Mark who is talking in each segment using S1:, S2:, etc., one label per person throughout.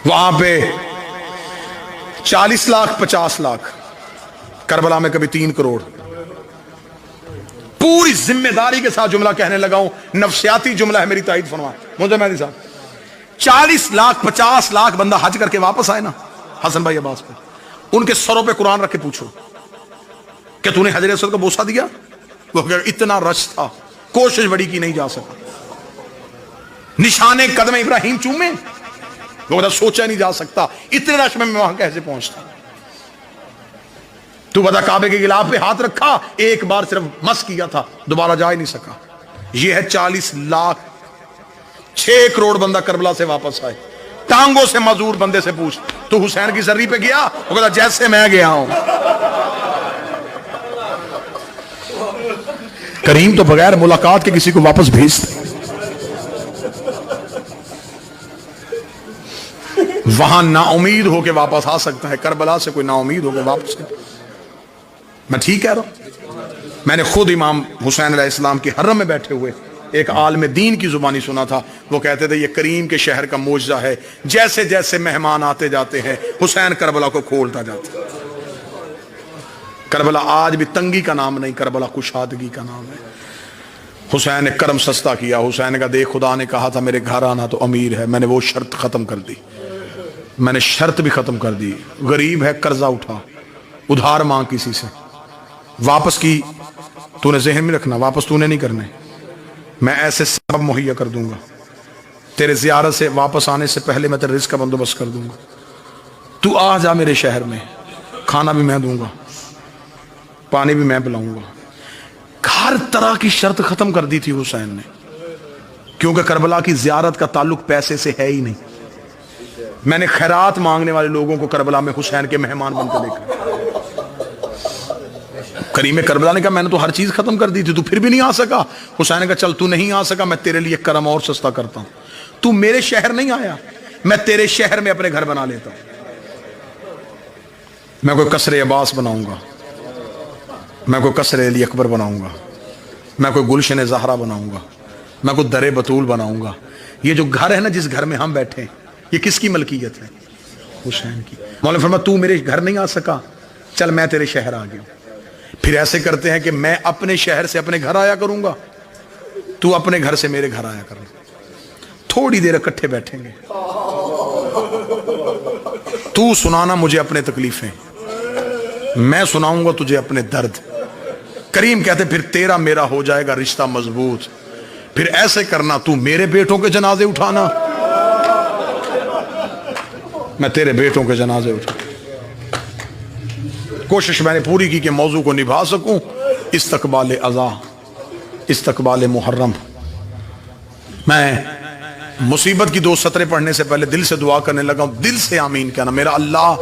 S1: وہاں پہ 40 لاکھ 50 لاکھ، کربلا میں کبھی 3 کروڑ. پوری ذمہ داری کے ساتھ جملہ کہنے لگا ہوں، نفسیاتی جملہ ہے، میری تائید فرما مجھے مہدی صاحب. 40 لاکھ 50 لاکھ بندہ حج کر کے واپس آئے نا حسن بھائی عباس پہ، ان کے سروں پہ قرآن رکھ کے پوچھو کہ تو نے حجر اسود کو بوسہ دیا؟ وہ اتنا رش تھا، کوشش بڑی کی نہیں جا سکا. نشانے قدم ابراہیم چومے، وہ سوچا نہیں جا سکتا اتنے رش میں وہاں کیسے پہنچتا. تو بتا کعبے کے غلاف پہ ہاتھ رکھا، ایک بار صرف مس کیا تھا، دوبارہ جا ہی نہیں سکا. یہ ہے 40 لاکھ 6 کروڑ بندہ کربلا سے واپس آئے. ٹانگوں سے معذور بندے سے پوچھ تو حسین کی زری پہ گیا؟ وہ کہتا جیسے میں گیا ہوں. کریم تو بغیر ملاقات کے کسی کو واپس بھیجتے. وہاں نا امید ہو کے واپس آ سکتا ہے، کربلا سے کوئی نا امید ہو کے واپس. میں ٹھیک کہہ رہا ہوں؟ میں نے خود امام حسین علیہ السلام کے حرم میں بیٹھے ہوئے ایک عالم دین کی زبانی سنا تھا. وہ کہتے تھے یہ کریم کے شہر کا معجزہ ہے، جیسے جیسے مہمان آتے جاتے ہیں حسین کربلا کو کھولتا جاتا ہے. کربلا آج بھی تنگی کا نام نہیں، کربلا کشادگی کا نام ہے. حسین نے کرم سستا کیا. حسین کا دیکھ خدا نے کہا تھا میرے گھر آنا تو امیر ہے، میں نے وہ شرط ختم کر دی. میں نے شرط بھی ختم کر دی. غریب ہے قرضہ اٹھا، ادھار مانگ کسی سے، واپس کی تو نے ذہن میں رکھنا، واپس تو نے نہیں کرنے. میں ایسے سبب مہیا کر دوں گا، تیرے زیارت سے واپس آنے سے پہلے میں تیرے رزق کا بندوبست کر دوں گا. تو آ جا میرے شہر میں، کھانا بھی میں دوں گا، پانی بھی میں پلاؤں گا. ہر طرح کی شرط ختم کر دی تھی حسین نے، کیونکہ کربلا کی زیارت کا تعلق پیسے سے ہے ہی نہیں. میں نے خیرات مانگنے والے لوگوں کو کربلا میں حسین کے مہمان بن کے دیکھا. کریم کربلا نے کہا میں نے تو ہر چیز ختم کر دی تھی، تو پھر بھی نہیں آ سکا. حسین نے کہا چل تو نہیں آ سکا، میں تیرے لیے کرم اور سستا کرتا ہوں. تو میرے شہر نہیں آیا، میں تیرے شہر میں اپنے گھر بنا لیتا ہوں. میں کوئی قصر عباس بناؤں گا، میں کوئی قصر علی اکبر بناؤں گا، میں کوئی گلشن زہرا بناؤں گا، میں کوئی در بطول بناؤں گا. یہ جو گھر ہے نا جس گھر میں ہم بیٹھے ہیں، یہ کس کی ملکیت ہے؟ حسین کی. مولانا فرمایا تو میرے گھر نہیں آ سکا، چل میں تیرے شہر آ گیا. پھر ایسے کرتے ہیں کہ میں اپنے شہر سے اپنے گھر آیا کروں گا، تو اپنے گھر سے میرے گھر آیا کروں. تھوڑی دیر اکٹھے بیٹھیں گے، تو سنانا مجھے اپنے تکلیفیں، میں سناؤں گا تجھے اپنے درد. کریم کہتے پھر تیرا میرا ہو جائے گا رشتہ مضبوط. پھر ایسے کرنا تو میرے بیٹوں کے جنازے اٹھانا، میں تیرے بیٹوں کے جنازے اٹھا. کوشش میں نے پوری کی کہ موضوع کو نبھا سکوں. استقبال اذا، استقبال محرم. میں مصیبت کی 2 سطریں پڑھنے سے پہلے دل سے دعا کرنے لگا ہوں. دل سے آمین کہنا. میرا اللہ،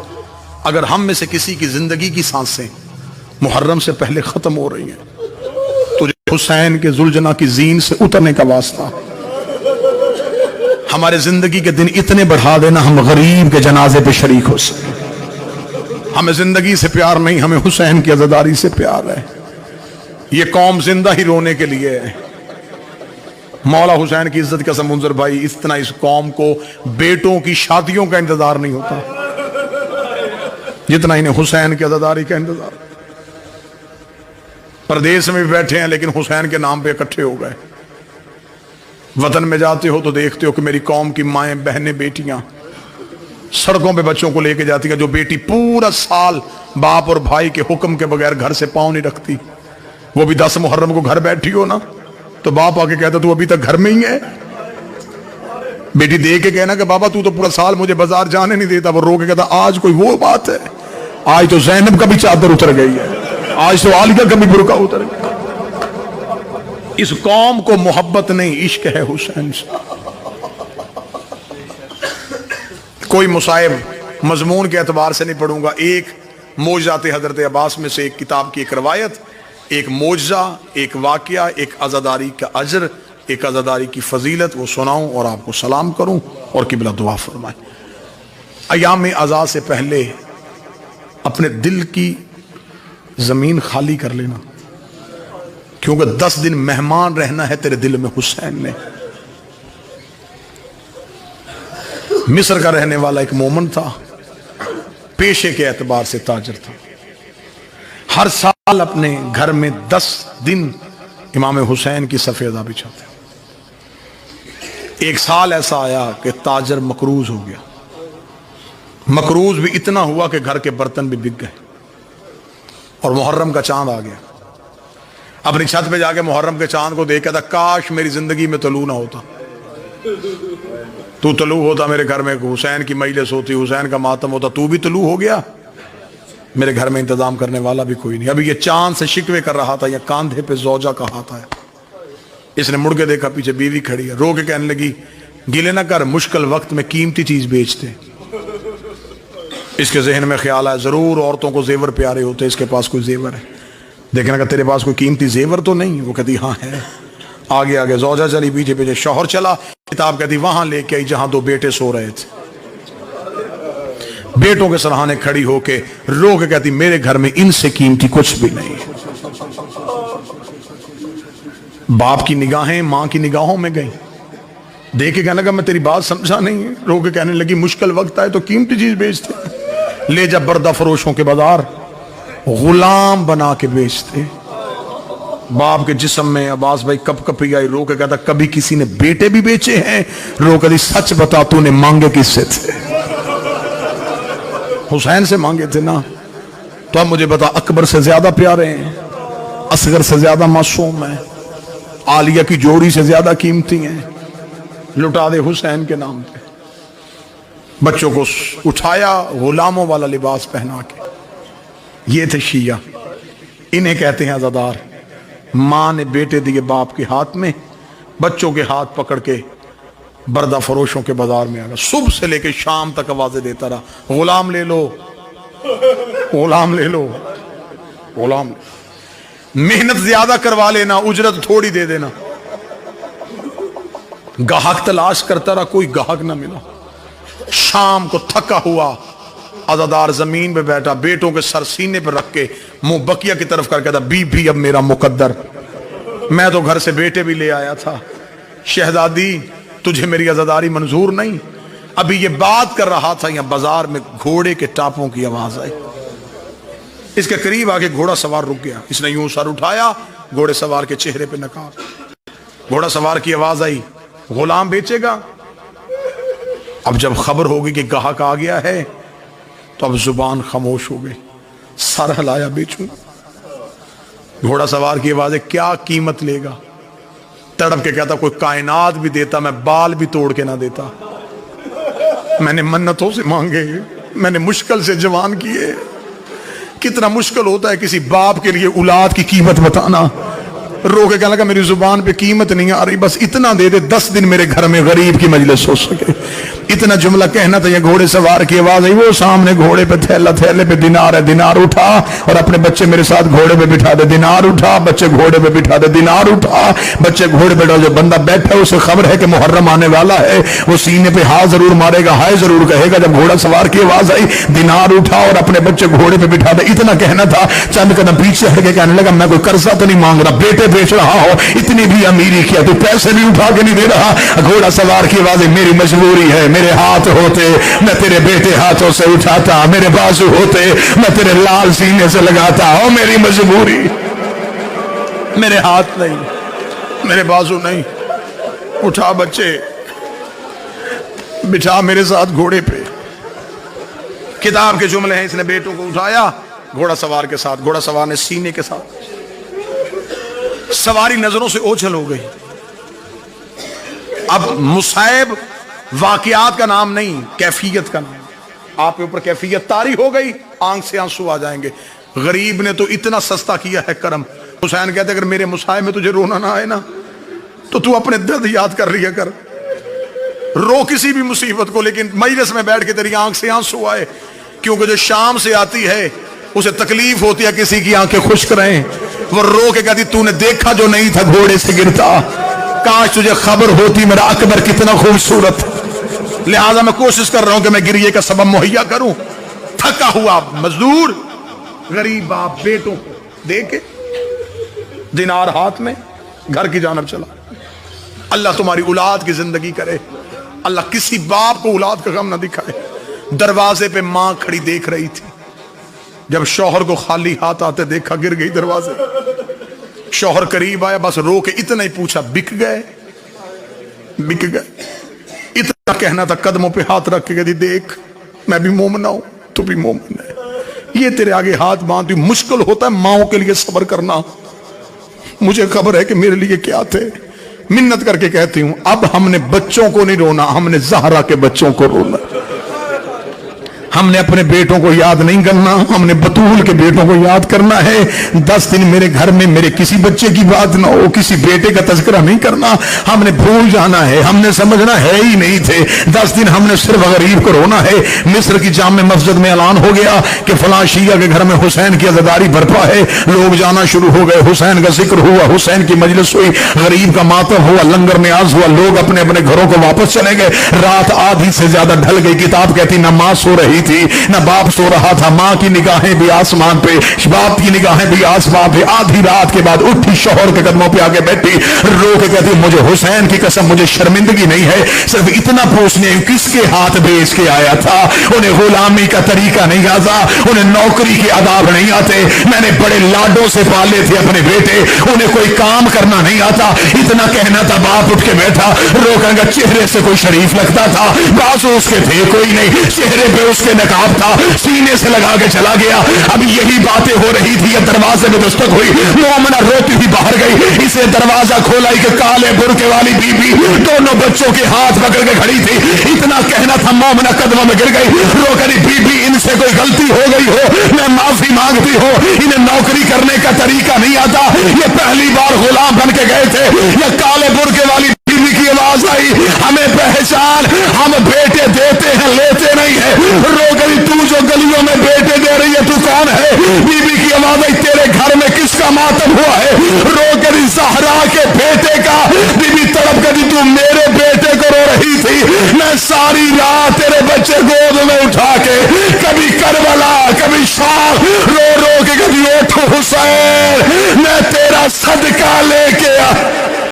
S1: اگر ہم میں سے کسی کی زندگی کی سانسیں محرم سے پہلے ختم ہو رہی ہیں، تو حسین کے ذوالجناح کی زین سے اترنے کا واسطہ ہمارے زندگی کے دن اتنے بڑھا دینا ہم غریب کے جنازے پہ شریک ہو سکیں. ہمیں زندگی سے پیار نہیں، ہمیں حسین کی عزاداری سے پیار ہے. یہ قوم زندہ ہی رونے کے لیے ہے. مولا حسین کی عزت کا سمنظر بھائی، اتنا اس قوم کو بیٹوں کی شادیوں کا انتظار نہیں ہوتا جتنا انہیں حسین کی عزاداری کا انتظار. پردیس میں بھی بیٹھے ہیں لیکن حسین کے نام پہ اکٹھے ہو گئے. وطن میں جاتے ہو تو دیکھتے ہو کہ میری قوم کی مائیں بہنیں بیٹیاں سڑکوں پہ بچوں کو لے کے جاتی ہیں. جو بیٹی پورا سال باپ اور بھائی کے حکم کے بغیر گھر سے پاؤں نہیں رکھتی، وہ بھی 10 محرم کو گھر بیٹھی ہو نا تو باپ آ کے کہتا تو ابھی تک گھر میں ہی ہے. بیٹی دے کے کہنا کہ بابا تو پورا سال مجھے بازار جانے نہیں دیتا. وہ رو کے کہتا آج کوئی وہ بات ہے، آج تو زینب کا بھی چادر اتر گئی ہے، آج تو عالیہ کا بھی برقع اتر گیا. اس قوم کو محبت نہیں، عشق ہے حسین سے. کوئی مصائب مضمون کے اعتبار سے نہیں پڑھوں گا. ایک معجزات حضرت عباس میں سے ایک کتاب کی ایک روایت، ایک معجزہ، ایک واقعہ، ایک عزاداری کا اجر، ایک عزاداری کی فضیلت، وہ سناؤں اور آپ کو سلام کروں اور قبلہ دعا فرمائیں. ایام عزا سے پہلے اپنے دل کی زمین خالی کر لینا، کیونکہ 10 دن مہمان رہنا ہے تیرے دل میں حسین نے. مصر کا رہنے والا ایک مومن تھا، پیشے کے اعتبار سے تاجر تھا. ہر سال اپنے گھر میں 10 دن امام حسین کی سفیدہ بچھاتے. ایک سال ایسا آیا کہ تاجر مقروض ہو گیا. مقروض بھی اتنا ہوا کہ گھر کے برتن بھی بک گئے، اور محرم کا چاند آ گیا. اپنی چھت پہ جا کے محرم کے چاند کو دیکھا تھا، کاش میری زندگی میں طلوع نہ ہوتا، تو طلوع ہوتا میرے گھر میں، حسین کی مجلس ہوتی، حسین کا ماتم ہوتا، تو بھی طلوع ہو گیا، میرے گھر میں انتظام کرنے والا بھی کوئی نہیں. ابھی یہ چاند سے شکوے کر رہا تھا، یا کاندھے پہ زوجہ کا ہاتھ آیا. اس نے مڑ کے دیکھا، پیچھے بیوی کھڑی ہے، رو کے کہنے لگی گلے نہ کر، مشکل وقت میں قیمتی چیز بیچتے. اس کے ذہن میں خیال آیا ضرور عورتوں کو زیور پیارے ہوتے، اس کے پاس کوئی زیور ہے. دیکھنا کہ تیرے پاس کوئی قیمتی زیور تو نہیں؟ وہ کہتی ہاں ہے. آگے آگے زوجہ چلی، پیچھے پیچھے شوہر چلا. کتاب کہتی وہاں لے کے آئی جہاں 2 بیٹے سو رہے تھے. بیٹوں کے سرہانے کھڑی ہو کے رو کے کہتی میرے گھر میں ان سے قیمتی کچھ بھی نہیں. باپ کی نگاہیں ماں کی نگاہوں میں گئیں. دیکھ کے کہنے لگا میں تیری بات سمجھا نہیں. رو کے کہنے لگی مشکل وقت آئے تو قیمتی چیز بیچتے، لے جا بردہ فروشوں کے بازار، غلام بنا کے بیچتے. باپ کے جسم میں عباس بھائی کپ کپی آئی. رو کے کہتا کبھی کسی نے بیٹے بھی بیچے ہیں؟ رو کہتی سچ بتا تو نے مانگے کس سے تھے؟ حسین سے مانگے تھے نا. تو اب مجھے بتا، اکبر سے زیادہ پیارے ہیں، اصغر سے زیادہ معصوم ہیں، عالیہ کی جوڑی سے زیادہ قیمتی ہیں، لٹا دے حسین کے نام پہ. بچوں کو اٹھایا، غلاموں والا لباس پہنا کے. یہ تھے شیعہ، انہیں کہتے ہیں عزادار. ماں نے بیٹے دیے باپ کے ہاتھ میں، بچوں کے ہاتھ پکڑ کے بردہ فروشوں کے بازار میں آگا. صبح سے لے کے شام تک آوازیں دیتا رہا غلام لے لو، غلام لے لو، غلام. محنت زیادہ کروا لینا، اجرت تھوڑی دے دینا. گاہک تلاش کرتا رہا، کوئی گاہک نہ ملا. شام کو تھکا ہوا عزادار زمین پہ بیٹھا، بیٹوں کے سر سینے پہ رکھ کے منہ بقیہ کی طرف کر کے بی بھی اب میرا مقدر، میں تو گھر سے بیٹے بھی لے آیا تھا. شہزادی تجھے میری عزاداری منظور نہیں؟ ابھی یہ بات کر رہا تھا، یہاں بازار میں گھوڑے کے ٹاپوں کی آواز آئی. اس کے قریب آگے گھوڑا سوار رک گیا. اس نے یوں سر اٹھایا، گھوڑے سوار کے چہرے پہ نقاب. گھوڑا سوار کی آواز آئی غلام بیچے گا؟ اب جب خبر ہوگی کہ گاہک آ گیا ہے تو اب زبان خاموش ہو گئی. سر ہلایا بیچوں. گھوڑا سوار کی آواز ہے کیا قیمت لے گا؟ تڑپ کے کہتا کوئی کائنات بھی دیتا، میں بال بھی توڑ کے نہ دیتا. میں نے منتوں سے مانگے، میں نے مشکل سے جوان کیے. کتنا مشکل ہوتا ہے کسی باپ کے لیے اولاد کی قیمت بتانا. رو کے کہنے لگا میری زبان پہ قیمت نہیں آ رہی، بس اتنا دے دے 10 دن میرے گھر میں غریب کی مجلس ہو سکے. اتنا جملہ کہنا تھا. یہ گھوڑے سوار کی آواز آئی، وہ سامنے گھوڑے پہ تھیلا، تھیلے پہ دینار ہے، دینار اٹھا اور اپنے بچے میرے ساتھ گھوڑے پہ بٹھا دے. دینار اٹھا، بچے گھوڑے پہ بٹھا دے. دینار اٹھا، بچے گھوڑے پہ. جو بندہ بیٹھا ہے اسے خبر ہے کہ محرم آنے والا ہے، وہ سینے پہ ہاتھ ضرور مارے گا، ہائے ضرور کہے گا. جب گھوڑا سوار کی آواز آئی دینار اٹھا اور اپنے بچے گھوڑے پہ بٹھا دے، اتنا کہنا تھا. چند قدم پیچھے ہٹ کے کہنے لگا میں کوئی قرضہ تو نہیں مانگ رہا، بیٹے بیچ رہا ہو، اتنی بھی امیری کیا تو پیسے بھی اٹھا کے نہیں دے رہا. گھوڑا سوار کی آواز میری مجبوری ہے، میرے ہاتھ ہوتے میں تیرے بیٹے ہاتھوں سے اٹھاتا، میرے بازو ہوتے میں تیرے لال سینے سے لگاتا. او میری مجبوری، میرے ہاتھ نہیں، میرے بازو نہیں. اٹھا بچے، بٹھا میرے ساتھ گھوڑے پہ. کتاب کے جملے ہیں. اس نے بیٹوں کو اٹھایا گھوڑا سوار کے ساتھ. گھوڑا سوار نے سینے کے ساتھ. سواری نظروں سے اوجھل ہو گئی. اب مصائب واقعات کا نام نہیں، کیفیت کا نام. آپ کے اوپر کیفیت طاری ہو گئی، آنکھ سے آنسو آ جائیں گے. غریب نے تو اتنا سستا کیا ہے کرم. حسین کہتے اگر میرے مصائب میں تجھے رونا نہ آئے نا تو تو اپنے درد یاد کر لیا کر. رو کسی بھی مصیبت کو، لیکن مجلس میں بیٹھ کے تیری آنکھ سے آنسو آئے. کیونکہ جو شام سے آتی ہے اسے تکلیف ہوتی ہے کسی کی آنکھیں خشک رہیں. وہ رو کے کہتی تو نے دیکھا جو نہیں تھا گھوڑے سے گرتا، کاش تجھے خبر ہوتی میرا اکبر کتنا خوبصورت. لہذا میں کوشش کر رہا ہوں کہ میں گریے کا سبب مہیا کروں. تھکا ہوا مزدور غریب باپ بیٹوں کو دیکھ کے دینار ہاتھ میں گھر کی جانب چلا. اللہ تمہاری اولاد کی زندگی کرے. اللہ کسی باپ کو اولاد کا غم نہ دکھائے. دروازے پہ ماں کھڑی دیکھ رہی تھی، جب شوہر کو خالی ہاتھ آتے دیکھا گر گئی دروازے. شوہر قریب آیا، بس رو کے اتنا ہی پوچھا بک گئے؟ بک گئے. اتنا کہنا تھا، قدموں پہ ہاتھ رکھ کے کہتی دیکھ میں بھی مومنہ ہوں تو بھی مومن ہے، یہ تیرے آگے ہاتھ باندھی. مشکل ہوتا ہے ماؤں کے لیے صبر کرنا، مجھے خبر ہے کہ میرے لیے کیا تھے. منت کر کے کہتی ہوں اب ہم نے بچوں کو نہیں رونا، ہم نے زہرا کے بچوں کو رونا. ہم نے اپنے بیٹوں کو یاد نہیں کرنا، ہم نے بطول کے بیٹوں کو یاد کرنا ہے. 10 دن میرے گھر میں میرے کسی بچے کی بات نہ ہو، کسی بیٹے کا تذکرہ نہیں کرنا. ہم نے بھول جانا ہے، ہم نے سمجھنا ہے ہی نہیں تھے. 10 دن ہم نے صرف غریب کو رونا ہے. مصر کی جامع مسجد میں اعلان ہو گیا کہ فلاں شیعہ کے گھر میں حسین کی عزاداری برپا ہے. لوگ جانا شروع ہو گئے، حسین کا ذکر ہوا، حسین کی مجلس ہوئی، غریب کا ماتم ہوا، لنگر نیاز ہوا. لوگ اپنے اپنے گھروں کو واپس چلے گئے. رات آدھی سے زیادہ ڈھل گئی. کتاب کہتی نہ ماں سو رہی تھی نہ باپ سو رہا تھا. ماں کی نگاہیں بھی آسمان پہ، باپ کی نگاہیں بھی آسمان پہ. آدھی رات کے بعد اٹھی، شوہر کے قدموں پہ آگے بیٹھی، رو کے کہتی مجھے حسین کی قسم مجھے شرمندگی نہیں ہے، صرف اتنا پوچھنے کس کے ہاتھ بیچ کے آیا تھا. انہیں غلامی کا طریقہ نہیں آتا، انہیں نوکری کے آداب نہیں آتے. میں نے بڑے لاڈوں سے پالے تھے اپنے بیٹے، انہیں کوئی کام کرنا نہیں آتا. اتنا کہنا تھا. باپ اٹھ کے بیٹھا، رو کر گا چہرے سے کوئی شریف لگتا تھا، بازو اس کے تھے کوئی نہیں، چہرے پہ اس کے نقاب تھا، سینے سے لگا کے چلا گیا. اب یہی باتیں ہو رہی تھی، دروازے میں دستک ہوئی. مومنہ روتی ہوئی باہر گئی. اسے دروازہ کھولا کہ کالے برقع والی بی بی دونوں بچوں کے ہاتھ پکڑ کے کھڑی تھی. اتنا کہنا تھا، مومنہ قدموں میں گر گئی، رو کری بی بی ان سے کوئی غلطی ہو گئی ہو، میں معافی مانگتی ہوں. انہیں نوکری کرنے کا طریقہ نہیں آتا، یہ پہلی بار غلام بن کے گئے تھے. یہ کالے برقع والی کی آواز آئی، ہمیں پہچان، ہم بیٹے دیتے ہیں لیتے نہیں ہیں. رو گئی تو جو گلیوں میں بیٹے دے رہی ہے تو کون ہے؟ بی بی کی آواز آئی، تیرے گھر میں کس کا ماتم ہوا ہے؟ رو گئی زہرا کے بیٹے کا. بی بی تڑپ کر تو میرے بیٹے کو رو رہی تھی، میں ساری رات تیرے بچے گود میں اٹھا